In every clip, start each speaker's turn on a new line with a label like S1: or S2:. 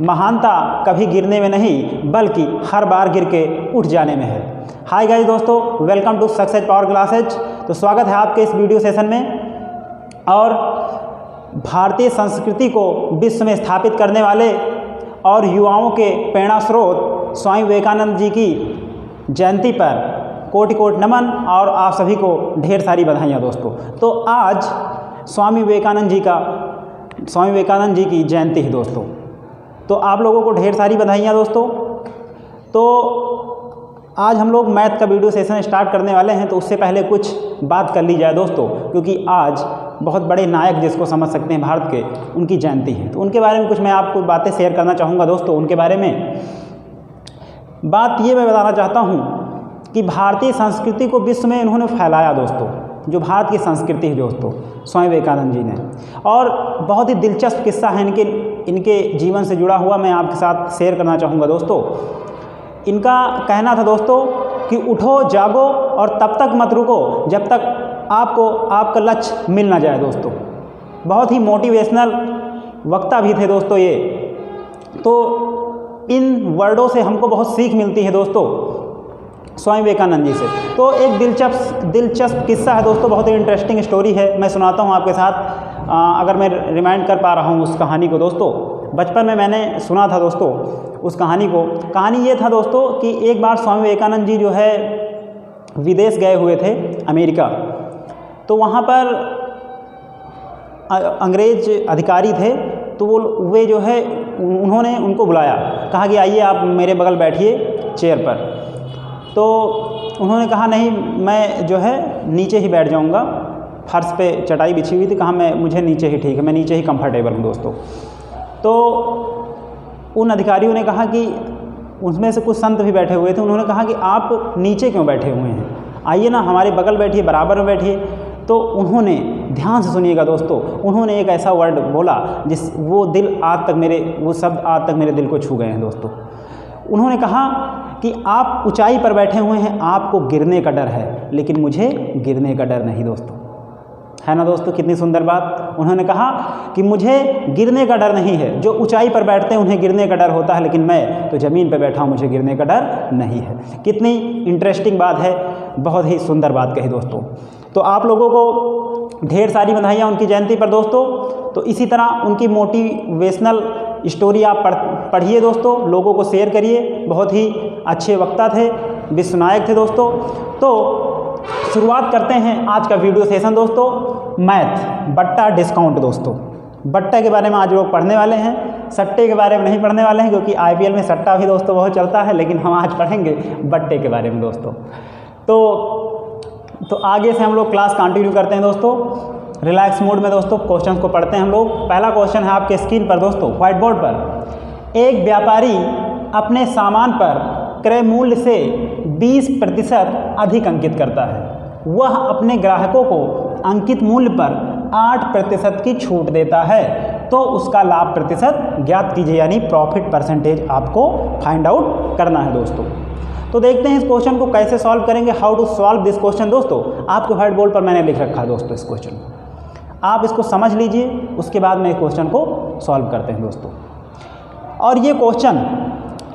S1: महानता कभी गिरने में नहीं बल्कि हर बार गिर के उठ जाने में है। हाय गाइस दोस्तों, welcome to success power classes. तो स्वागत है आपके इस वीडियो सेशन में। और भारतीय संस्कृति को विश्व में स्थापित करने वाले और युवाओं के प्रेरणा स्रोत स्वामी विवेकानंद जी की जयंती पर कोटि कोटि नमन और आप सभी को ढेर सारी बधाइयाँ दोस्तों। तो आज स्वामी विवेकानंद जी की जयंती है दोस्तों, तो आप लोगों को ढेर सारी बधाइयाँ दोस्तों। तो आज हम लोग मैथ का वीडियो सेशन स्टार्ट करने वाले हैं, तो उससे पहले कुछ बात कर ली जाए दोस्तों, क्योंकि आज बहुत बड़े नायक जिसको समझ सकते हैं भारत के, उनकी जयंती है। तो उनके बारे में कुछ मैं आपको बातें शेयर करना चाहूँगा दोस्तों। उनके बारे में बात ये मैं बताना चाहता हूँ कि भारतीय संस्कृति को विश्व में इन्होंने फैलाया दोस्तों। जो भारत की संस्कृति है दोस्तों, स्वामी विवेकानंद जी ने। और बहुत ही दिलचस्प किस्सा है इनके जीवन से जुड़ा हुआ, मैं आपके साथ शेयर करना चाहूँगा दोस्तों। इनका कहना था दोस्तों कि उठो जागो और तब तक मत रुको जब तक आपको आपका लक्ष्य मिल ना जाए दोस्तों। बहुत ही मोटिवेशनल वक्ता भी थे दोस्तों ये। तो इन वर्डों से हमको बहुत सीख मिलती है दोस्तों स्वामी विवेकानंद जी से। तो एक दिलचस्प किस्सा है दोस्तों, बहुत ही इंटरेस्टिंग स्टोरी है, मैं सुनाता हूँ आपके साथ। अगर मैं रिमाइंड कर पा रहा हूँ उस कहानी को दोस्तों। बचपन में मैंने सुना था दोस्तों उस कहानी को। कहानी ये था दोस्तों कि एक बार स्वामी विवेकानंद जी जो है विदेश गए हुए थे, अमेरिका। तो वहाँ पर अंग्रेज अधिकारी थे, तो वे जो है उन्होंने उनको बुलाया, कहा कि आइए आप मेरे बगल बैठिए चेयर पर। तो उन्होंने कहा नहीं, मैं जो है नीचे ही बैठ जाऊंगा, फर्श पे चटाई बिछी हुई थी। कहा मुझे नीचे ही ठीक है, मैं नीचे ही कंफर्टेबल हूँ दोस्तों। तो उन अधिकारियों ने कहा कि उसमें से कुछ संत भी बैठे हुए थे, उन्होंने कहा कि आप नीचे क्यों बैठे हुए हैं, आइए ना हमारे बगल बैठिए, बराबर में बैठिए। तो उन्होंने, ध्यान से सुनिएगा दोस्तों, उन्होंने एक ऐसा वर्ड बोला वो शब्द आज तक मेरे दिल को छू गए हैं दोस्तों। उन्होंने कहा कि आप ऊंचाई पर बैठे हुए हैं, आपको गिरने का डर है, लेकिन मुझे गिरने का डर नहीं दोस्तों। है ना दोस्तों, कितनी सुंदर बात। उन्होंने कहा कि मुझे गिरने का डर नहीं है, जो ऊंचाई पर बैठते हैं उन्हें गिरने का डर होता है, लेकिन मैं तो ज़मीन पर बैठा हूँ, मुझे गिरने का डर नहीं है। कितनी इंटरेस्टिंग बात है, बहुत ही सुंदर बात कही दोस्तों। तो आप लोगों को ढेर सारी बधाइयाँ उनकी जयंती पर दोस्तों। तो इसी तरह उनकी मोटिवेशनल स्टोरी आप पढ़िए दोस्तों, लोगों को शेयर करिए। बहुत ही अच्छे वक्ता थे, विश्व नायक थे दोस्तों। तो शुरुआत करते हैं आज का वीडियो सेशन दोस्तों। मैथ बट्टा डिस्काउंट दोस्तों। बट्टे के बारे में आज लोग पढ़ने वाले हैं, सट्टे के बारे में नहीं पढ़ने वाले हैं, क्योंकि आईपीएल में सट्टा भी दोस्तों बहुत चलता है, लेकिन हम आज पढ़ेंगे बट्टे के बारे में दोस्तों। तो आगे से हम लोग क्लास कंटिन्यू करते हैं दोस्तों, रिलैक्स मोड में दोस्तों। क्वेश्चन को पढ़ते हैं हम लोग। पहला क्वेश्चन है आपके स्क्रीन पर दोस्तों, व्हाइट बोर्ड पर। एक व्यापारी अपने सामान पर क्रय मूल्य से 20% अधिक अंकित करता है। वह अपने ग्राहकों को अंकित मूल्य पर 8% की छूट देता है, तो उसका लाभ प्रतिशत ज्ञात कीजिए, यानी प्रॉफिट परसेंटेज आपको फाइंड आउट करना है दोस्तों। तो देखते हैं इस क्वेश्चन को कैसे सॉल्व करेंगे। How to solve this question दोस्तों, आपके व्हाइट बोर्ड पर मैंने लिख रखा है दोस्तों इस क्वेश्चन को। आप इसको समझ लीजिए, उसके बाद में क्वेश्चन को सॉल्व करते हैं दोस्तों। और ये क्वेश्चन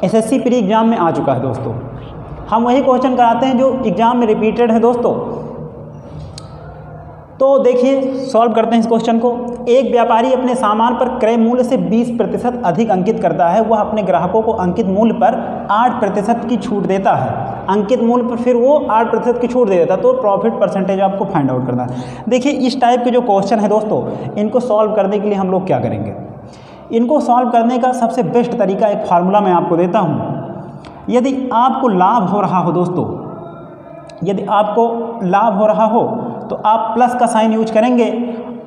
S1: एसएससी प्री एग्जाम में आ चुका है दोस्तों। हम वही क्वेश्चन कराते हैं जो एग्जाम में रिपीटेड है दोस्तों। तो देखिए सॉल्व करते हैं इस क्वेश्चन को। एक व्यापारी अपने सामान पर क्रय मूल्य से 20% अधिक अंकित करता है। वह अपने ग्राहकों को अंकित मूल्य पर 8% की छूट देता है। अंकित मूल्य पर फिर वो 8% की छूट दे देता है, तो प्रॉफिट परसेंटेज आपको फाइंड आउट करना है। देखिए इस टाइप के जो क्वेश्चन है दोस्तों, इनको सॉल्व करने के लिए हम लोग क्या करेंगे। इनको सॉल्व करने का सबसे बेस्ट तरीका एक फार्मूला मैं आपको देता हूँ। यदि आपको लाभ हो रहा हो दोस्तों, यदि आपको लाभ हो रहा हो तो आप प्लस का साइन यूज करेंगे,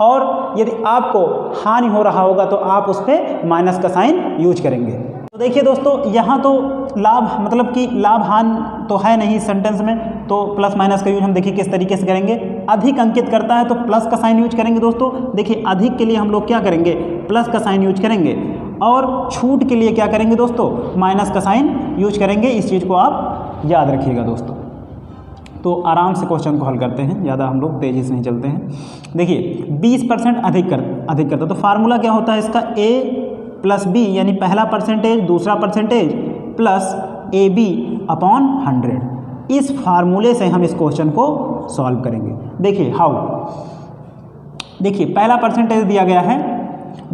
S1: और यदि आपको हानि हो रहा होगा तो आप उस पर माइनस का साइन यूज करेंगे। तो देखिए दोस्तों, यहाँ तो लाभ मतलब कि लाभ हानि तो है नहीं इस सेंटेंस में, तो प्लस माइनस का यूज हम देखिए किस तरीके से करेंगे। अधिक अंकित करता है तो प्लस का साइन यूज करेंगे दोस्तों। देखिए अधिक के लिए हम लोग क्या करेंगे, प्लस का साइन यूज करेंगे, और छूट के लिए क्या करेंगे दोस्तों, माइनस का साइन यूज करेंगे। इस चीज़ को आप याद रखिएगा दोस्तों। तो आराम से क्वेश्चन को हल करते हैं, ज़्यादा हम लोग तेज़ी से नहीं चलते हैं। देखिए 20% अधिक करता, तो फार्मूला क्या होता है इसका, A प्लस बी यानी पहला परसेंटेज दूसरा percentage plus A B upon 100। इस फार्मूले से हम इस क्वेश्चन को सॉल्व करेंगे। देखिए हाउ, देखिए पहला परसेंटेज दिया गया है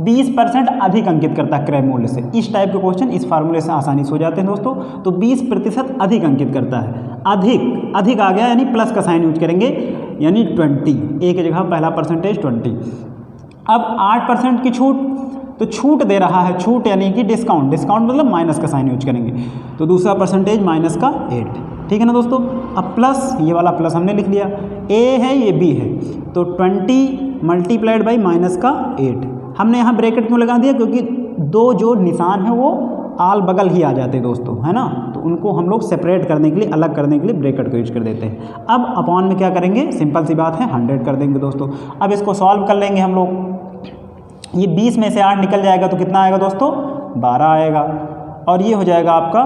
S1: 20% अधिक अंकित करता है क्रय मूल्य से। इस टाइप के क्वेश्चन इस फार्मूले से आसानी से हो जाते हैं दोस्तों। तो 20% अधिक अंकित करता है, अधिक आ गया यानी प्लस का साइन यूज करेंगे यानी 20, ए की जगह पहला परसेंटेज 20। अब 8% की छूट, तो छूट दे रहा है, छूट यानी कि डिस्काउंट मतलब माइनस का साइन यूज करेंगे, तो दूसरा परसेंटेज माइनस का 8, ठीक है ना दोस्तों। अब प्लस, ये वाला प्लस हमने लिख लिया, ए है ये बी है, तो 20 मल्टीप्लाइड बाई माइनस का 8। हमने यहाँ ब्रैकेट क्यों लगा दिया, क्योंकि दो जो निशान है वो आल बगल ही आ जाते हैं दोस्तों, है ना, तो उनको हम लोग सेपरेट करने के लिए, अलग करने के लिए ब्रैकेट को यूज कर देते हैं। अब अपॉन में क्या करेंगे, सिंपल सी बात है 100 कर देंगे दोस्तों। अब इसको सॉल्व कर लेंगे हम लोग। ये 20 में से 8 निकल जाएगा तो कितना आएगा दोस्तों, 12 आएगा। और ये हो जाएगा आपका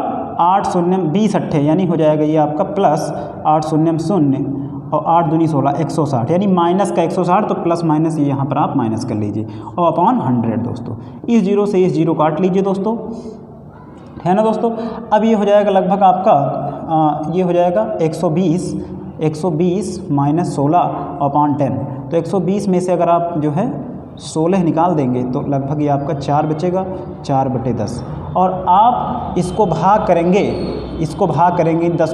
S1: 8 शून्य 20 अट्ठे, यानी हो जाएगा ये आपका प्लस 8 शून्य 0 और 8 दूनी 16 160, यानी माइनस का 160, तो प्लस माइनस ये यहाँ पर आप माइनस कर लीजिए और अपॉन 100 दोस्तों। इस जीरो से इस जीरो काट लीजिए दोस्तों, है ना दोस्तों। अब ये हो जाएगा लगभग आपका ये हो जाएगा 120 माइनस 16 अपॉन 10, तो 120 में से अगर आप जो है 16 निकाल देंगे तो लगभग ये आपका 4 बचेगा, 4/10। और आप इसको भाग करेंगे, 10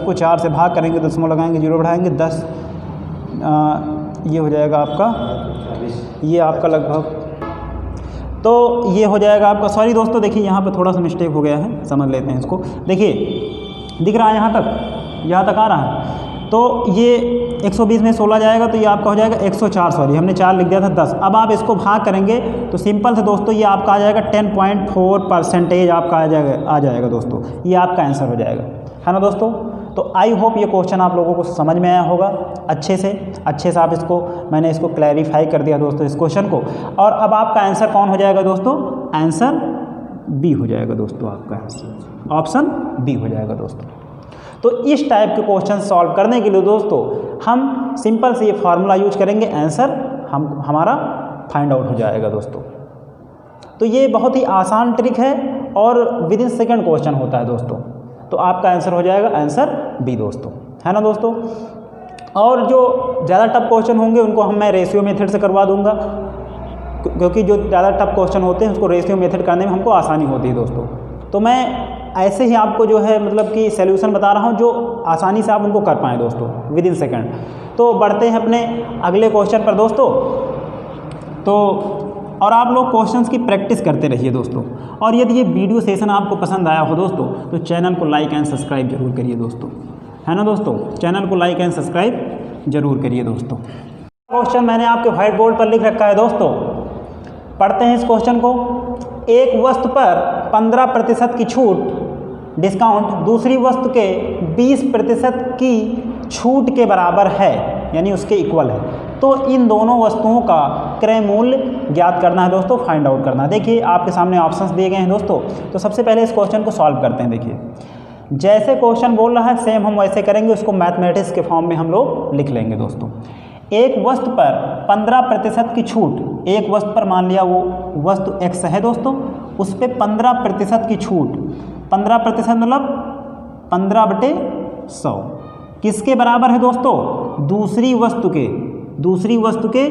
S1: को 4 से भाग करेंगे, दशमलव लगाएंगे, जीरो बढ़ाएंगे 10, ये हो जाएगा आपका, ये आपका लगभग, तो ये हो जाएगा आपका, सॉरी दोस्तों देखिए यहाँ पे थोड़ा सा मिस्टेक हो गया है, समझ लेते हैं इसको। देखिए दिख रहा है यहाँ तक आ रहा है, तो ये 120 में 16 जाएगा तो ये आपका हो जाएगा 104, सॉरी हमने 4 लिख दिया था 10। अब आप इसको भाग करेंगे तो सिंपल से दोस्तों ये आपका आ जाएगा 10.4% आपका आ जाएगा दोस्तों, ये आपका आंसर हो जाएगा, है ना दोस्तों। तो आई होप ये क्वेश्चन आप लोगों को समझ में आया होगा अच्छे से आप इसको, मैंने इसको क्लैरिफाई कर दिया दोस्तों इस क्वेश्चन को। और अब आपका आंसर कौन हो जाएगा दोस्तों, आंसर बी हो जाएगा दोस्तों, आपका आंसर ऑप्शन बी हो जाएगा दोस्तों। तो इस टाइप के क्वेश्चन सॉल्व करने के लिए दोस्तों हम सिंपल से ये फार्मूला यूज करेंगे, आंसर हमारा फाइंड आउट हो जाएगा दोस्तों। तो ये बहुत ही आसान ट्रिक है और विद इन सेकेंड क्वेश्चन होता है दोस्तों। तो आपका आंसर हो जाएगा आंसर बी दोस्तों, है ना दोस्तों। और जो ज़्यादा टफ क्वेश्चन होंगे उनको मैं रेशियो मेथड से करवा दूंगा, क्योंकि जो ज़्यादा टफ क्वेश्चन होते हैं उसको रेशियो मेथड करने में हमको आसानी होती है दोस्तों। तो मैं ऐसे ही आपको जो है मतलब कि सॉल्यूशन बता रहा हूँ जो आसानी से आप उनको कर पाएँ दोस्तों विद इन सेकेंड। तो बढ़ते हैं अपने अगले क्वेश्चन पर दोस्तों। तो और आप लोग क्वेश्चंस की प्रैक्टिस करते रहिए दोस्तों। और यदि ये वीडियो सेशन आपको पसंद आया हो दोस्तों तो चैनल को लाइक एंड सब्सक्राइब जरूर करिए दोस्तों, है ना दोस्तों। चैनल को लाइक एंड सब्सक्राइब जरूर करिए दोस्तों। क्वेश्चन मैंने आपके व्हाइट बोर्ड पर लिख रखा है दोस्तों, पढ़ते हैं इस क्वेश्चन को। एक वस्तु पर 15% की छूट डिस्काउंट दूसरी वस्तु के 20% की छूट के बराबर है, यानी उसके इक्वल है। तो इन दोनों वस्तुओं का क्रय मूल्य ज्ञात करना है दोस्तों, फाइंड आउट करना है। देखिए आपके सामने ऑप्शंस दिए गए हैं दोस्तों। तो सबसे पहले इस क्वेश्चन को सॉल्व करते हैं। देखिए जैसे क्वेश्चन बोल रहा है सेम हम वैसे करेंगे, उसको मैथमेटिक्स के फॉर्म में हम लोग लिख लेंगे दोस्तों। एक वस्तु पर 15% की छूट, एक वस्तु पर मान लिया वो वस्तु x है दोस्तों, उस पर 15% की छूट, 15% मतलब 15/100 किसके बराबर है दोस्तों, दूसरी वस्तु के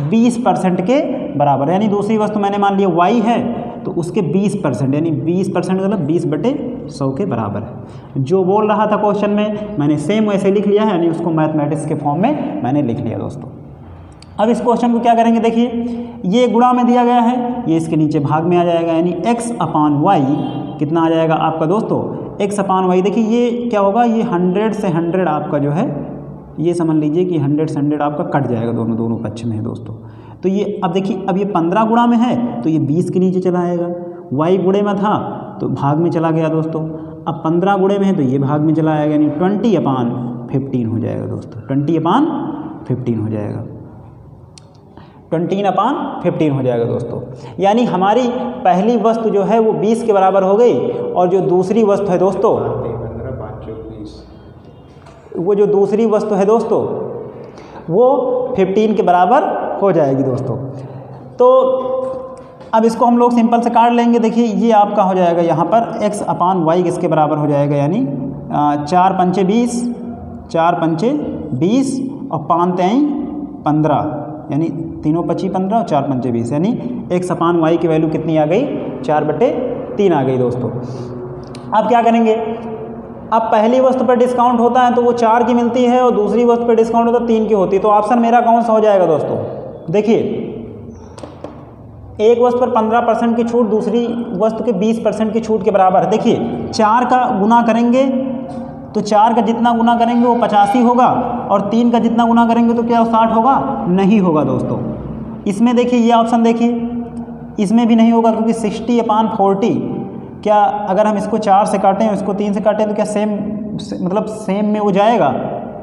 S1: 20% के बराबर। यानी दूसरी वस्तु मैंने मान लिया y है तो उसके 20%, यानी 20% मतलब 20/100 के बराबर है। जो बोल रहा था क्वेश्चन में मैंने सेम वैसे लिख लिया है, यानी उसको मैथमेटिक्स के फॉर्म में मैंने लिख लिया दोस्तों। अब इस क्वेश्चन को क्या करेंगे, देखिए ये गुणा में दिया गया है, ये इसके नीचे भाग में आ जाएगा, यानी x/y कितना आ जाएगा आपका दोस्तों, x/y। देखिए ये क्या होगा, ये 100 से 100 आपका जो है ये समझ लीजिए कि 100 से 100 आपका कट जाएगा, दोनों पक्ष में है दोस्तों। तो ये अब देखिए, अब ये 15 गुणा में है तो ये 20 के नीचे चला आएगा, y गुणे में था तो भाग में चला गया दोस्तों। अब 15 गुणे में है तो ये भाग में चला आएगा, यानी 20/15 हो जाएगा दोस्तों, 20/15 हो जाएगा, 20/15 हो जाएगा दोस्तों। यानी हमारी पहली वस्तु जो है वो 20 के बराबर हो गई, और जो दूसरी वस्तु है दोस्तों, वो जो दूसरी वस्तु है दोस्तों वो 15 के बराबर हो जाएगी दोस्तों। तो अब इसको हम लोग सिंपल से काट लेंगे। देखिए ये आपका हो जाएगा यहाँ पर x/y किसके बराबर हो जाएगा, यानी 4 पंचे 20, 4 पंचे 20 और 5 तेई 15, यानी तीनों 25 15 और 4 पंचे 20, यानी x/y की वैल्यू कितनी आ गई, 4/3 आ गई दोस्तों। अब क्या करेंगे, अब पहली वस्तु पर डिस्काउंट होता है तो वो 4 की मिलती है और दूसरी वस्तु पर डिस्काउंट होता है 3 की होती है। तो ऑप्शन मेरा कौन सा हो जाएगा दोस्तों, देखिए एक वस्तु पर 15% की छूट दूसरी वस्तु के 20% की छूट के बराबर है। देखिए 4 का गुना करेंगे तो 4 का जितना गुना करेंगे वो 85 होगा और 3 का जितना गुना करेंगे तो क्या 60 होगा, नहीं होगा दोस्तों। इसमें देखिए ये ऑप्शन देखिए, इसमें भी नहीं होगा क्योंकि 60/40, क्या अगर हम इसको 4 से काटें और इसको 3 से काटें तो क्या सेम मतलब सेम में वो जाएगा,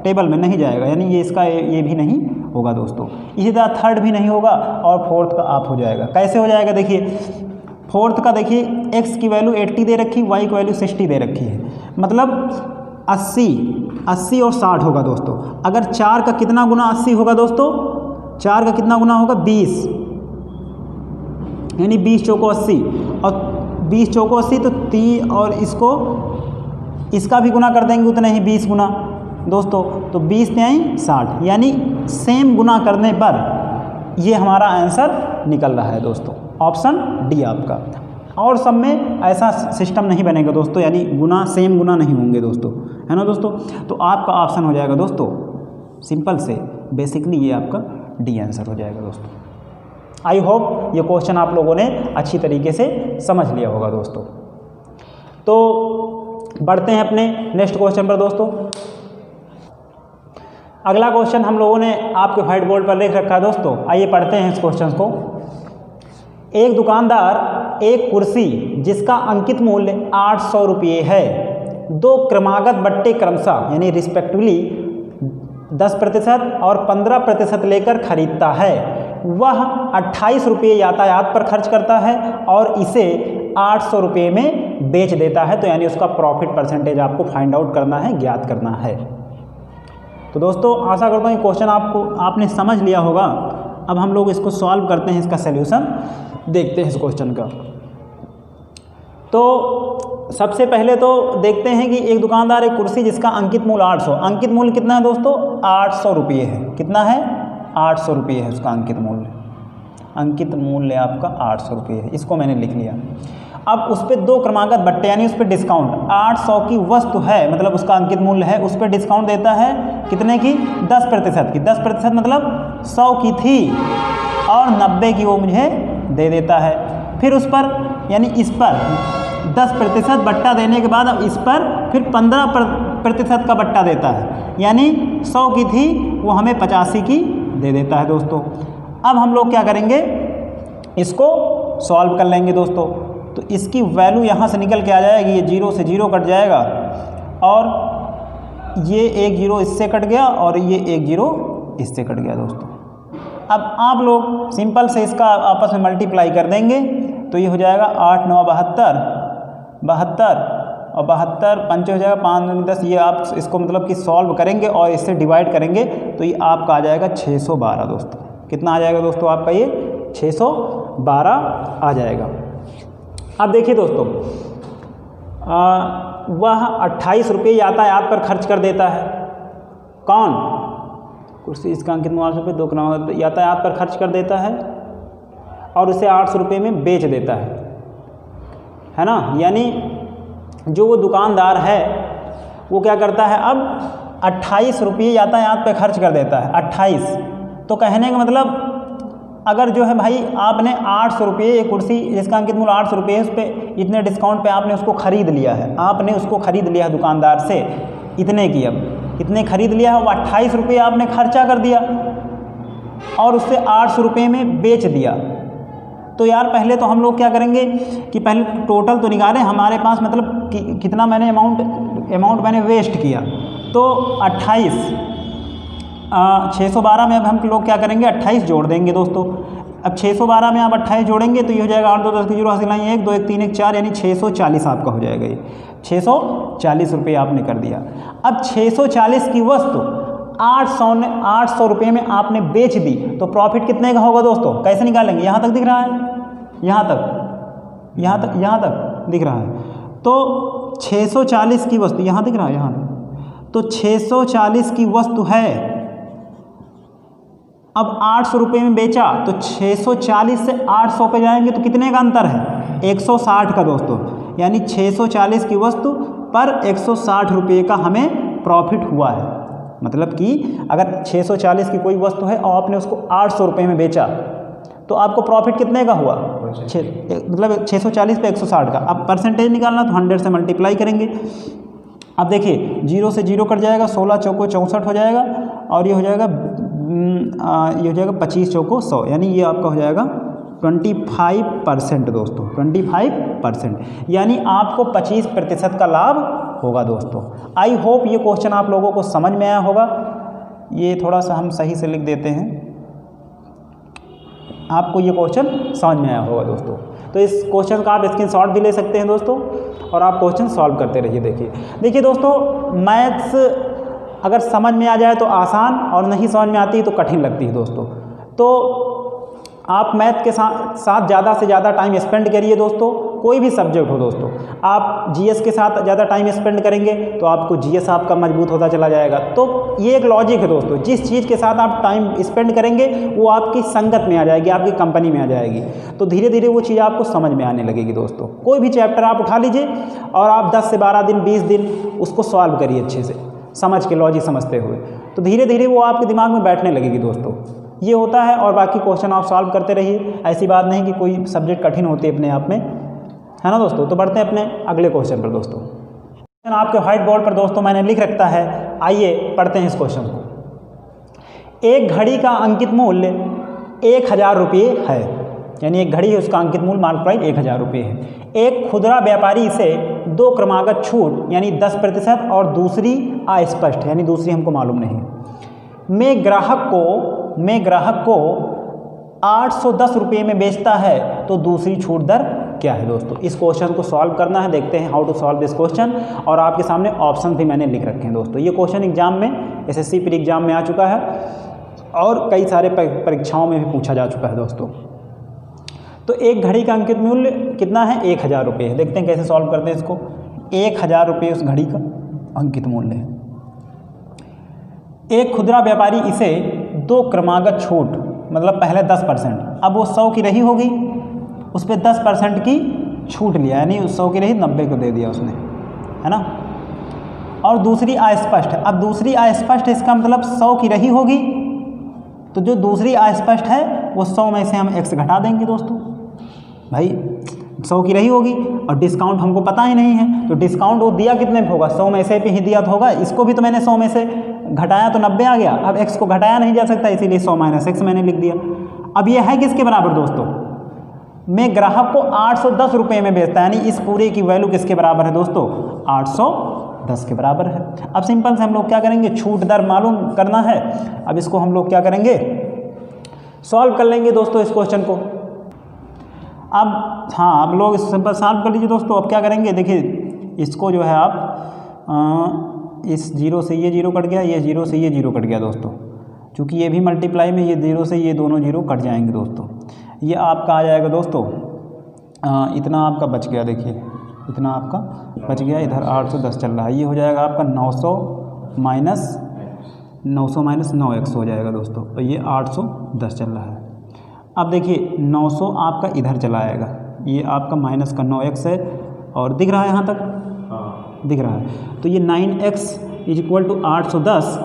S1: टेबल में नहीं जाएगा, यानी ये इसका ये भी नहीं होगा दोस्तों। इसी तरह थर्ड भी नहीं होगा और फोर्थ का आप हो जाएगा। कैसे हो जाएगा, देखिए फोर्थ का देखिए x की वैल्यू 80 दे रखी, y की वैल्यू 60 दे रखी है, मतलब 80 और 60 होगा दोस्तों। अगर 4 का कितना गुना 80 होगा दोस्तों, 4 का कितना गुना होगा 20, यानी 20 चौको 80 और 20 चौको 80 तो 3 और इसका भी गुना कर देंगे उतना ही 20 गुना दोस्तों, तो 20 तेई 60, यानी सेम गुना करने पर ये हमारा आंसर निकल रहा है दोस्तों, ऑप्शन डी आपका। और सब में ऐसा सिस्टम नहीं बनेगा दोस्तों, यानी गुना सेम गुना नहीं होंगे दोस्तों, है ना दोस्तों। तो आपका ऑप्शन हो जाएगा दोस्तों, सिंपल से बेसिकली ये आपका डी आंसर हो जाएगा दोस्तों। आई होप ये क्वेश्चन आप लोगों ने अच्छी तरीके से समझ लिया होगा दोस्तों। तो बढ़ते हैं अपने नेक्स्ट क्वेश्चन पर दोस्तों। अगला क्वेश्चन हम लोगों ने आपके व्हाइट बोर्ड पर लिख रखा है दोस्तों, आइए पढ़ते हैं इस क्वेश्चन को। एक दुकानदार एक कुर्सी जिसका अंकित मूल्य 800 रुपये है, 2 क्रमागत बट्टे क्रमशः यानी रिस्पेक्टिवली 10% और 15% लेकर खरीदता है। वह 28 रुपये यातायात पर खर्च करता है और इसे 800 रुपये में बेच देता है। तो यानी उसका प्रॉफिट परसेंटेज आपको फाइंड आउट करना है, ज्ञात करना है। तो दोस्तों आशा करता हूँ ये क्वेश्चन आपने समझ लिया होगा। अब हम लोग इसको सॉल्व करते हैं, इसका सल्यूशन देखते हैं इस क्वेश्चन का। तो सबसे पहले तो देखते हैं कि एक दुकानदार एक कुर्सी जिसका अंकित मूल्य 800, अंकित मूल्य कितना है दोस्तों, 800 रुपये है। कितना है, 800 रुपये है उसका अंकित मूल्य। अंकित मूल्य आपका 800 रुपये है, इसको मैंने लिख लिया। अब उस पर 2 क्रमागत बट्टे यानी उस पर डिस्काउंट, 800 की वस्तु है मतलब उसका अंकित मूल्य है, उस पर डिस्काउंट देता है कितने की, 10% की। 10% मतलब 100 की थी और 90 की वो मुझे दे देता है। फिर उस पर यानी इस पर 10% बट्टा देने के बाद अब इस पर फिर 15% का बट्टा देता है, यानी 100 की थी वो हमें 85 की दे देता है दोस्तों। अब हम लोग क्या करेंगे, इसको सॉल्व कर लेंगे दोस्तों। तो इसकी वैल्यू यहाँ से निकल के आ जाएगी, ये 0 से 0 कट जाएगा और ये 1 0 इससे कट गया और ये 1 0 इससे कट गया दोस्तों। अब आप लोग सिंपल से इसका आपस में मल्टीप्लाई कर देंगे तो ये हो जाएगा 8 9 72, 72 और 72 पंचे हो जाएगा 5 9 10। ये आप इसको मतलब कि सॉल्व करेंगे और इससे डिवाइड करेंगे तो ये आपका आ जाएगा 612 दोस्तों। कितना आ जाएगा दोस्तों आपका, ये 612 आ जाएगा। अब देखिए दोस्तों, वह 28 रुपये यातायात पर खर्च कर देता है। कौन, कुर्सी इसका अंकित मूल्य 800 रुपये, 2 क्रमागत यातायात पर खर्च कर देता है और उसे 800 रुपये में बेच देता है ना। यानी जो वो दुकानदार है वो क्या करता है, अब 28 रुपये यातायात पर खर्च कर देता है। 28 तो कहने का मतलब अगर जो है भाई आपने 800 रुपये, एक कुर्सी जिसका अंकित मूल्य 800 रुपये है, उस पर इतने डिस्काउंट पे आपने उसको ख़रीद लिया है, आपने उसको ख़रीद लिया है दुकानदार से इतने की, अब इतने ख़रीद लिया है, वो 28 रुपये आपने खर्चा कर दिया और उससे 800 रुपये में बेच दिया। तो यार पहले तो हम लोग क्या करेंगे कि पहले टोटल तो निकालें हमारे पास, मतलब कितना मैंने अमाउंट मैंने वेस्ट किया। तो 612 में अब हम लोग क्या करेंगे, 28 जोड़ देंगे दोस्तों। अब 612 में आप 28 जोड़ेंगे तो ये हो जाएगा 8 2 10 0 हासिल 1 2 1 3 1 4, यानी 640 आपका हो जाएगा। ये 640 रुपये आपने कर दिया। अब 640 की वस्तु 800 रुपये में आपने बेच दी तो प्रॉफिट कितने का होगा दोस्तों, कैसे निकालेंगे, यहाँ तक दिख रहा है, यहाँ तक दिख रहा है। तो 640 की वस्तु यहाँ दिख रहा है, यहाँ तो 640 की वस्तु है, अब 800 रुपये में बेचा तो 640 से 800 पे जाएंगे तो कितने का अंतर है, 160 का दोस्तों। यानी 640 की वस्तु पर 160 रुपये का हमें प्रॉफिट हुआ है। मतलब कि अगर 640 की कोई वस्तु है और आपने उसको 800 रुपये में बेचा तो आपको प्रॉफिट कितने का हुआ, मतलब 640 पे 160 का। अब परसेंटेज निकालना तो 100 से मल्टीप्लाई करेंगे। अब देखिए 0 से 0 कट जाएगा, 16 चौको 64 हो जाएगा और ये हो जाएगा 25 चौको 100, यानी ये आपका हो जाएगा 25% दोस्तों, 25%, यानी आपको 25% का लाभ होगा दोस्तों। आई होप ये क्वेश्चन आप लोगों को समझ में आया होगा। ये थोड़ा सा हम सही से लिख देते हैं, आपको ये क्वेश्चन समझ में आया होगा दोस्तों। तो इस क्वेश्चन का आप स्क्रीनशॉट भी ले सकते हैं दोस्तों और आप क्वेश्चन सॉल्व करते रहिए। देखिए दोस्तों, मैथ्स अगर समझ में आ जाए तो आसान और नहीं समझ में आती तो कठिन लगती है दोस्तों। तो आप मैथ के साथ ज़्यादा से ज़्यादा टाइम स्पेंड करिए दोस्तों, कोई भी सब्जेक्ट हो दोस्तों। आप जीएस के साथ ज़्यादा टाइम स्पेंड करेंगे तो आपको जीएस आपका मजबूत होता चला जाएगा। तो ये एक लॉजिक है दोस्तों, जिस चीज़ के साथ आप टाइम स्पेंड करेंगे वो आपकी संगत में आ जाएगी, आपकी कंपनी में आ जाएगी, तो धीरे धीरे वो चीज़ आपको समझ में आने लगेगी दोस्तों। कोई भी चैप्टर आप उठा लीजिए और आप 10 से 12 दिन 20 दिन उसको सॉल्व करिए अच्छे से, समझ के, लॉजिक समझते हुए, तो धीरे धीरे वो आपके दिमाग में बैठने लगेगी दोस्तों। ये होता है। और बाकी क्वेश्चन आप सॉल्व करते रहिए, ऐसी बात नहीं कि कोई सब्जेक्ट कठिन होती है अपने आप में, है ना दोस्तों। तो बढ़ते हैं अपने अगले क्वेश्चन पर दोस्तों। आपके व्हाइट बोर्ड पर दोस्तों मैंने लिख रखा है, आइए पढ़ते हैं इस क्वेश्चन को। एक घड़ी का अंकित मूल्य 1000 रुपये है, यानी एक घड़ी है उसका अंकित मूल्य मार्क प्राइस 1000 रुपये है। एक खुदरा व्यापारी से 2 क्रमागत छूट यानी 10% और दूसरी अस्पष्ट यानी दूसरी हमको मालूम नहीं में ग्राहक को 810 रुपये में बेचता है तो दूसरी छूट दर क्या है दोस्तों। इस क्वेश्चन को सॉल्व करना है, देखते हैं how to solve this question. और आपके सामने ऑप्शन भी मैंने लिख रखे हैं दोस्तों। ये क्वेश्चन एग्जाम में, एसएससी प्री एग्जाम में आ चुका है और कई सारे परीक्षाओं में भी पूछा जा चुका है दोस्तों। तो एक घड़ी का अंकित मूल्य कितना है, 1000 रुपये है। देखते हैं कैसे सॉल्व करते हैं इसको। 1000 रुपये उस घड़ी का अंकित मूल्य है। एक खुदरा व्यापारी इसे 2 क्रमागत छूट, मतलब पहले 10%, अब वो 100 की रही होगी, उस पर 10% की छूट लिया, यानी उस 100 की रही 90 को दे दिया उसने, है ना। और दूसरी अस्पष्ट है। अब दूसरी अस्पष्ट इसका मतलब 100 की रही होगी, तो जो दूसरी अस्पष्ट है वो 100 में से हम x घटा देंगे दोस्तों। भाई 100 की रही होगी और डिस्काउंट हमको पता ही नहीं है, तो डिस्काउंट वो दिया कितने पे होगा, 100 में से पे ही दिया तो होगा। इसको भी तो मैंने 100 में से घटाया तो 90 आ गया। अब x को घटाया नहीं जा सकता, इसीलिए 100 - x मैंने लिख दिया। अब ये है किसके बराबर दोस्तों, मैं ग्राहक को 810 रुपये में बेचता है, यानी इस पूरे की वैल्यू किसके बराबर है दोस्तों, 810 के बराबर है। अब सिंपल से हम लोग क्या करेंगे, छूट दर मालूम करना है। अब इसको हम लोग क्या करेंगे, सॉल्व कर लेंगे दोस्तों इस क्वेश्चन को। अब हाँ, अब लोग सिंपल सॉल्व कर लीजिए दोस्तों। अब क्या करेंगे, देखिए इसको जो है आप इस 0 से ये 0 कट गया, ये 0 से ये 0 कट गया दोस्तों। चूँकि ये भी मल्टीप्लाई में ये 0 से ये दोनों 0 कट जाएंगे दोस्तों। ये आपका आ जाएगा दोस्तों, इतना आपका बच गया, देखिए इतना आपका बच गया, इधर 810 चल रहा है, ये हो जाएगा आपका 900 माइनस 9x हो जाएगा दोस्तों। तो ये 810 चल रहा है। अब देखिए 900 आपका इधर चला आएगा, ये आपका माइनस का 9x है, और दिख रहा है यहाँ तक, दिख रहा है। तो ये 9x = 810,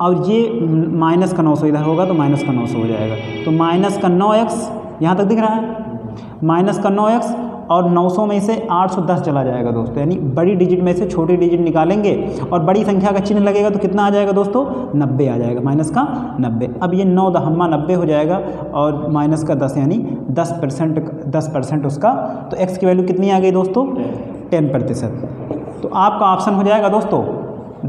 S1: और ये माइनस का 900 इधर होगा तो माइनस का 900 हो जाएगा। तो माइनस का 9x यहाँ तक दिख रहा है, माइनस का 9x, और 900 में से 810 चला जाएगा दोस्तों। यानी बड़ी डिजिट में से छोटी डिजिट निकालेंगे और बड़ी संख्या का चिन्ह लगेगा तो कितना आ जाएगा दोस्तों, 90 आ जाएगा, माइनस का 90। अब ये 9 दहम्मा 90 हो जाएगा, और माइनस का 10 यानी 10% उसका। तो x की वैल्यू कितनी आ गई दोस्तों, 10%। तो आपका ऑप्शन हो जाएगा दोस्तों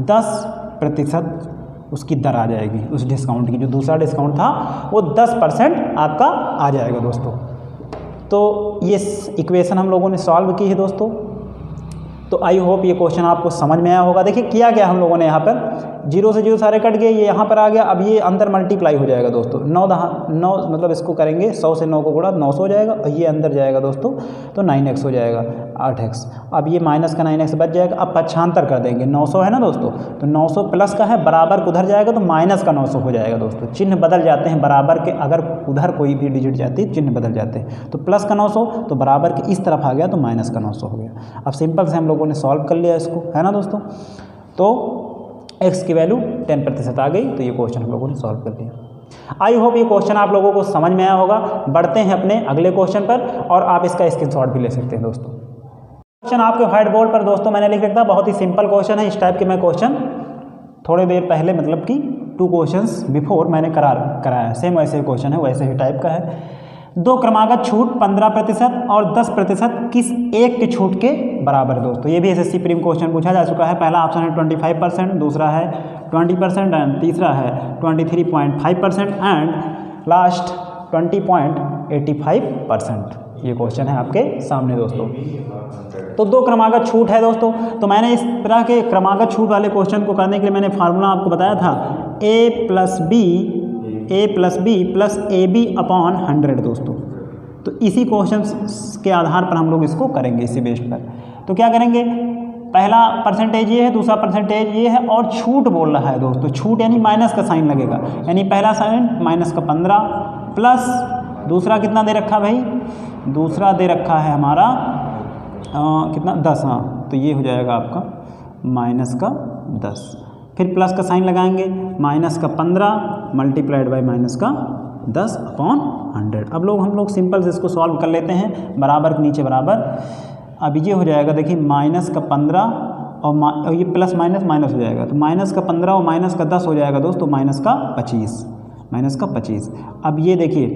S1: 10% उसकी दर आ जाएगी उस डिस्काउंट की। जो दूसरा डिस्काउंट था वो 10% आपका आ जाएगा दोस्तों। तो ये इक्वेशन हम लोगों ने सॉल्व की है दोस्तों। तो आई होप ये क्वेश्चन आपको समझ में आया होगा। देखिए किया क्या हम लोगों ने यहाँ पर, जीरो से जीरो सारे कट गए, ये यहाँ पर आ गया। अब ये अंदर मल्टीप्लाई हो जाएगा दोस्तों, 9 मतलब इसको करेंगे 100 से 9 को गुणा 900 हो जाएगा, और ये अंदर जाएगा दोस्तों तो 9x हो जाएगा 8x। अब ये माइनस का 9x बच जाएगा। अब पक्षांतर कर देंगे, 900 है ना दोस्तों, तो 900 प्लस का है, बराबर उधर जाएगा तो माइनस का 900 हो जाएगा दोस्तों। चिन्ह बदल जाते हैं बराबर के, अगर उधर कोई भी डिजिट जाती है चिन्ह बदल जाते हैं। तो प्लस का 900 तो बराबर के इस तरफ आ गया तो माइनस का 900 हो गया। अब सिंपल से हम लोगों ने सॉल्व कर लिया इसको, है ना दोस्तों। तो x की वैल्यू 10% आ गई, तो ये क्वेश्चन हम लोगों ने सॉल्व कर लिया। आई होप ये क्वेश्चन आप लोगों को समझ में आया होगा। बढ़ते हैं अपने अगले क्वेश्चन पर, और आप इसका स्क्रीनशॉट भी ले सकते हैं दोस्तों। क्वेश्चन आपके व्हाइट बोर्ड पर दोस्तों मैंने लिख रखा, बहुत ही सिंपल क्वेश्चन है। इस टाइप के मैं क्वेश्चन थोड़ी देर पहले मतलब कि 2 क्वेश्चंस बिफोर मैंने कराया है। सेम वैसे क्वेश्चन है, वैसे ही टाइप का है। 2 क्रमागत छूट 15% और 10% किस एक की छूट के बराबर है दोस्तों। ये भी एसएससी प्रीम क्वेश्चन पूछा जा चुका है। पहला ऑप्शन है 25%, दूसरा है 20% एंड तीसरा है 23.5% एंड लास्ट 20.85%। ये क्वेश्चन है आपके सामने दोस्तों। तो 2 क्रमागत छूट है दोस्तों। तो मैंने इस तरह के क्रमागत छूट वाले क्वेश्चन को करने के लिए मैंने फार्मूला आपको बताया था, a plus B plus AB upon 100 दोस्तों। तो इसी क्वेश्चन के आधार पर हम लोग इसको करेंगे, इसी बेस पर। तो क्या करेंगे, पहला परसेंटेज ये है, दूसरा परसेंटेज ये है, और छूट बोल रहा है दोस्तों। छूट यानी माइनस का साइन लगेगा, यानी पहला साइन माइनस का 15 प्लस दूसरा कितना दे रखा भाई, दूसरा दे रखा है हमारा कितना 10। हाँ, तो ये हो जाएगा आपका माइनस का 10, फिर प्लस का साइन लगाएंगे, माइनस का 15 मल्टीप्लाइड बाई माइनस का 10 अपॉन 100। अब हम लोग सिंपल से इसको सॉल्व कर लेते हैं, बराबर के नीचे बराबर। अब ये हो जाएगा, देखिए माइनस का 15 और ये प्लस माइनस माइनस हो जाएगा, तो माइनस का 15 और माइनस का 10 हो जाएगा दोस्तों माइनस का 25। अब ये देखिए,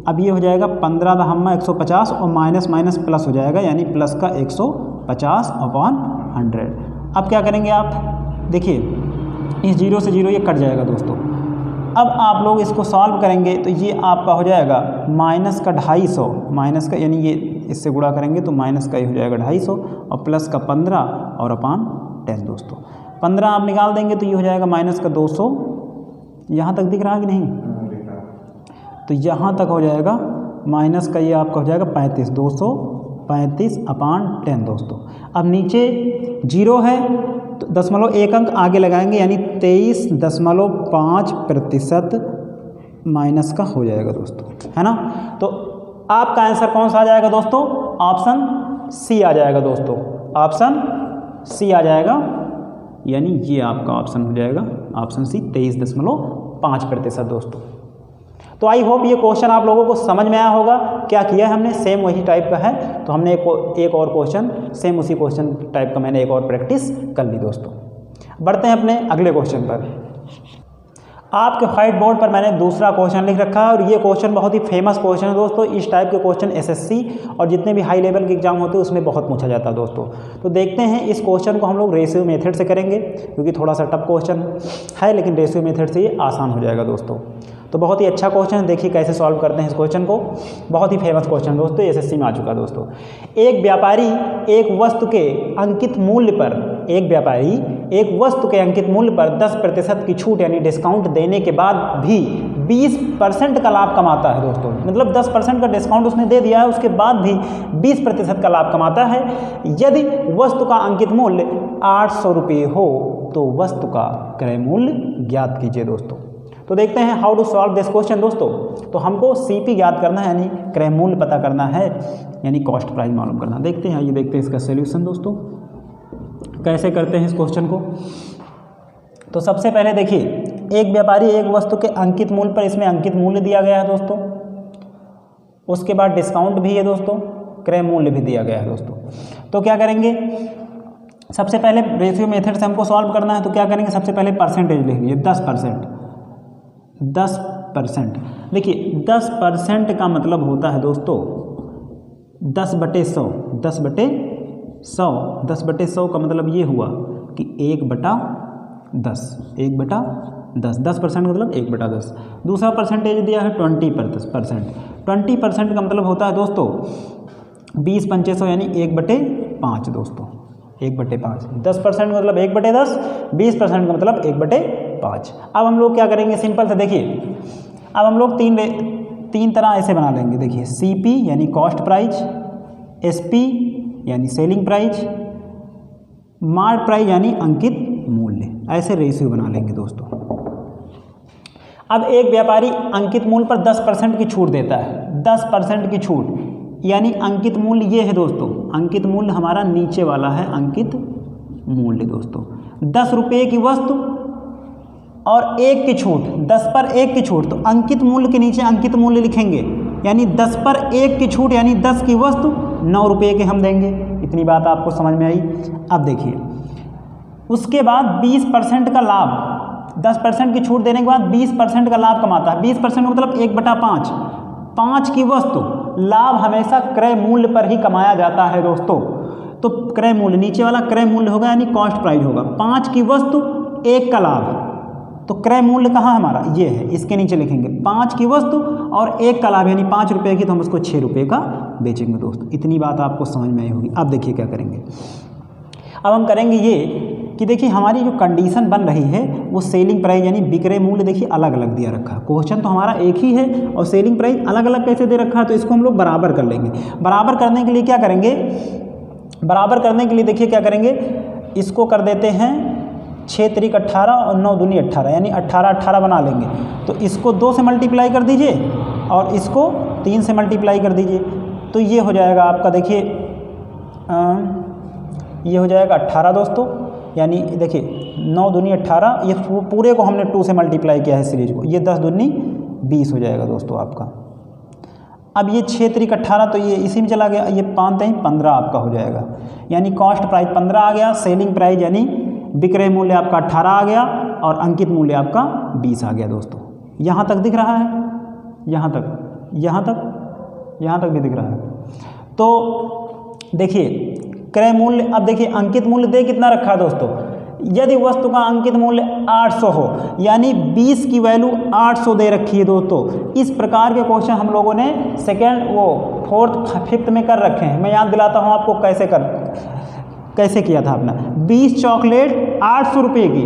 S1: अब ये हो जाएगा 15 दहम्मा 150 और माइनस माइनस प्लस हो जाएगा, यानी प्लस का 150 अपॉन 100। अब क्या करेंगे आप, देखिए इस 0 से 0 ये कट जाएगा दोस्तों। अब आप लोग इसको सॉल्व करेंगे तो ये आपका हो जाएगा माइनस का 250, माइनस का यानी ये इससे गुणा करेंगे तो माइनस का ये हो जाएगा 250 और प्लस का 15 और अपॉन 10 दोस्तों। 15 आप निकाल देंगे तो ये हो जाएगा माइनस का 200। यहाँ तक दिख रहा है कि नहीं, तो यहाँ तक हो जाएगा माइनस का ये आपका हो जाएगा 35, 235 अपॉन 10 दोस्तों। अब नीचे 0 है तो 0.1 अंक आगे लगाएंगे, यानी 23.5% माइनस का हो जाएगा दोस्तों, है ना। तो आपका आंसर कौन सा आ जाएगा दोस्तों, ऑप्शन सी आ जाएगा दोस्तों, ऑप्शन सी आ जाएगा, यानी ये आपका ऑप्शन हो जाएगा ऑप्शन सी 23.5% दोस्तों। तो आई होप ये क्वेश्चन आप लोगों को समझ में आया होगा। क्या किया है हमने, सेम वही टाइप का है, तो हमने एक और क्वेश्चन सेम उसी क्वेश्चन टाइप का मैंने एक और प्रैक्टिस कर ली दोस्तों। बढ़ते हैं अपने अगले क्वेश्चन पर। आपके व्हाइट बोर्ड पर मैंने दूसरा क्वेश्चन लिख रखा है, और ये क्वेश्चन बहुत ही फेमस क्वेश्चन है दोस्तों। इस टाइप के क्वेश्चन एसएससी और जितने भी हाई लेवल के एग्जाम होते हैं उसमें बहुत पूछा जाता है दोस्तों। तो देखते हैं इस क्वेश्चन को हम लोग रेशियो मेथड से करेंगे, क्योंकि थोड़ा सा टफ क्वेश्चन है, लेकिन रेशियो मेथड से ये आसान हो जाएगा दोस्तों। तो बहुत ही अच्छा क्वेश्चन है, देखिए कैसे सॉल्व करते हैं इस क्वेश्चन को। बहुत ही फेमस क्वेश्चन दोस्तों, एसएससी में आ चुका दोस्तों। एक व्यापारी एक वस्तु के अंकित मूल्य पर 10% की छूट यानी डिस्काउंट देने के बाद भी 20% का लाभ कमाता है दोस्तों। मतलब 10% का डिस्काउंट उसने दे दिया है, उसके बाद भी 20% का लाभ कमाता है। यदि वस्तु का अंकित मूल्य 800 रुपये हो तो वस्तु का क्रय मूल्य ज्ञात कीजिए दोस्तों। तो देखते हैं how to solve this question दोस्तों। तो हमको सीपी ज्ञात करना है, यानी क्रय मूल्य पता करना है, यानी कॉस्ट प्राइस मालूम करना। देखते हैं, ये देखते हैं इसका सॉल्यूशन दोस्तों, कैसे करते हैं इस क्वेश्चन को। तो सबसे पहले देखिए, एक व्यापारी एक वस्तु के अंकित मूल्य पर, इसमें अंकित मूल्य दिया गया है दोस्तों, उसके बाद डिस्काउंट भी है दोस्तों, क्रय मूल्य भी दिया गया है दोस्तों। तो क्या करेंगे, सबसे पहले रेशियो मेथड से हमको सॉल्व करना है। तो क्या करेंगे, सबसे पहले परसेंटेज लिख लीजिए, 10%। देखिए 10% का मतलब होता है दोस्तों 10/100। 10/100 का मतलब ये हुआ कि 1/10। 10% का मतलब 1/10। दूसरा परसेंटेज दिया है 20%। 20% का मतलब होता है दोस्तों 20 × 500 यानी 1/5 दोस्तों। 1/5। 10% का मतलब 1/10, 20% का मतलब 1/5। अब हम लोग क्या करेंगे, सिंपल से देखिए, अब हम लोग तीन तरह ऐसे बना लेंगे। देखिए CP यानी कॉस्ट प्राइस, SP यानी सेलिंग प्राइस, मार्क प्राइस यानी अंकित मूल्य, ऐसे रेशियो बना लेंगे दोस्तों। अब एक व्यापारी अंकित मूल्य पर 10% की छूट देता है, 10% की छूट, यानी अंकित मूल्य ये है दोस्तों, अंकित मूल्य हमारा नीचे वाला है अंकित मूल्य दोस्तों। 10 रुपये की वस्तु और 1 की छूट, 10 पर 1 की छूट, तो अंकित मूल्य के नीचे अंकित मूल्य लिखेंगे, यानी 10 पर 1 की छूट यानी 10 की वस्तु 9 रुपये के हम देंगे। इतनी बात आपको समझ में आई। अब देखिए उसके बाद 20% का लाभ, 10% की छूट देने के बाद 20% का लाभ कमाता है। 20% का मतलब 1/5, 5 की वस्तु। लाभ हमेशा क्रय मूल्य पर ही कमाया जाता है दोस्तों। तो क्रय मूल्य, नीचे वाला क्रय मूल्य होगा यानी कॉस्ट प्राइस होगा, 5 की वस्तु 1 का लाभ। तो क्रय मूल्य कहाँ हमारा, ये है, इसके नीचे लिखेंगे 5 की वस्तु और 1 का लाभ, यानी 5 रुपये की, तो हम उसको 6 रुपये का बेचेंगे दोस्तों। इतनी बात आपको समझ में आई होगी। अब देखिए क्या करेंगे, अब हम करेंगे ये कि देखिए हमारी जो कंडीशन बन रही है वो सेलिंग प्राइस यानी विक्रय मूल्य देखिए अलग अलग दिया रखा है। क्वेश्चन तो हमारा एक ही है और सेलिंग प्राइस अलग अलग कैसे दे रखा है, तो इसको हम लोग बराबर कर लेंगे। बराबर करने के लिए क्या करेंगे, बराबर करने के लिए देखिए क्या करेंगे, इसको कर देते हैं 6 त्रिक 18 और 9 दूनी 18, यानी 18 18 बना लेंगे। तो इसको 2 से मल्टीप्लाई कर दीजिए और इसको 3 से मल्टीप्लाई कर दीजिए, तो ये हो जाएगा आपका, देखिए ये हो जाएगा 18 दोस्तों, यानी देखिए 9 दूनी 18, ये पूरे को हमने 2 से मल्टीप्लाई किया है सीरीज को, ये 10 दूनी 20 हो जाएगा दोस्तों आपका। अब ये 6 त्रिक 18, तो ये इसी में चला गया, ये 5 3 15 आपका हो जाएगा, यानी कॉस्ट प्राइस 15 आ गया, सेलिंग प्राइस यानी विक्रय मूल्य आपका 18 आ गया और अंकित मूल्य आपका 20 आ गया दोस्तों। यहाँ तक दिख रहा है, यहाँ तक, यहाँ तक, यहाँ तक भी दिख रहा है। तो देखिए क्रय मूल्य, अब देखिए अंकित मूल्य दे कितना रखा है दोस्तों, यदि वस्तु का अंकित मूल्य 800 हो, यानी 20 की वैल्यू 800 दे रखी है दोस्तों। इस प्रकार के क्वेश्चन हम लोगों ने सेकेंड, वो 4th 5th में कर रखे हैं। मैं याद दिलाता हूँ आपको कैसे किया था अपना। 20 चॉकलेट 800 रुपये की,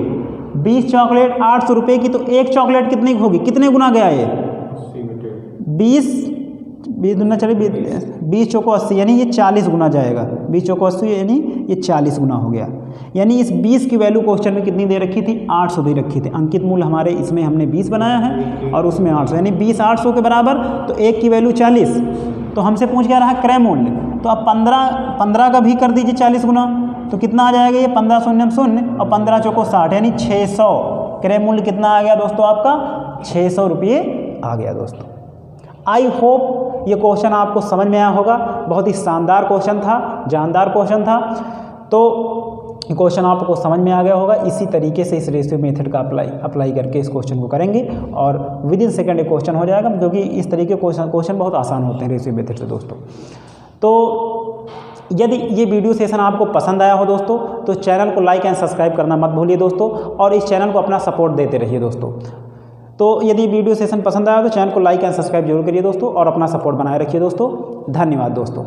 S1: 20 चॉकलेट 800 रुपये की, तो एक चॉकलेट कितने की होगी, कितने गुना गया ये, 20 दूना चले 20 चौको 80, यानी ये 40 गुना जाएगा। 20 चौको 80 यानी ये 40 गुना हो गया। यानी इस 20 की वैल्यू क्वेश्चन में कितनी दे रखी थी, 800 दे रखी थी। अंकित मूल्य हमारे इसमें हमने 20 बनाया है और उसमें 800, यानी 20 800 के बराबर, तो एक की वैल्यू 40। तो हमसे पूछ क्या रहा क्रय मूल्य, तो अब 15 का भी कर दीजिए 40 गुना, तो कितना आ जाएगा ये 15 शून्य 0 और 15 चौको 60, यानी 600। क्रय मूल्य कितना आ गया दोस्तों आपका, 600 रुपये आ गया दोस्तों। आई होप ये क्वेश्चन आपको समझ में आया होगा। बहुत ही शानदार क्वेश्चन था, जानदार क्वेश्चन था। तो क्वेश्चन आपको समझ में आ गया होगा। इसी तरीके से इस रेशियो मेथड का अप्लाई करके इस क्वेश्चन को करेंगे और विदिन सेकंड क्वेश्चन हो जाएगा, क्योंकि इस तरीके के क्वेश्चन बहुत आसान होते हैं रेशियो मेथड से दोस्तों। तो यदि ये वीडियो सेशन आपको पसंद आया हो दोस्तों, तो चैनल को लाइक एंड सब्सक्राइब करना मत भूलिए दोस्तों, और इस चैनल को अपना सपोर्ट देते रहिए दोस्तों। तो यदि वीडियो सेशन पसंद आया तो चैनल को लाइक एंड सब्सक्राइब जरूर करिए दोस्तों, और अपना सपोर्ट बनाए रखिए दोस्तों। धन्यवाद दोस्तों।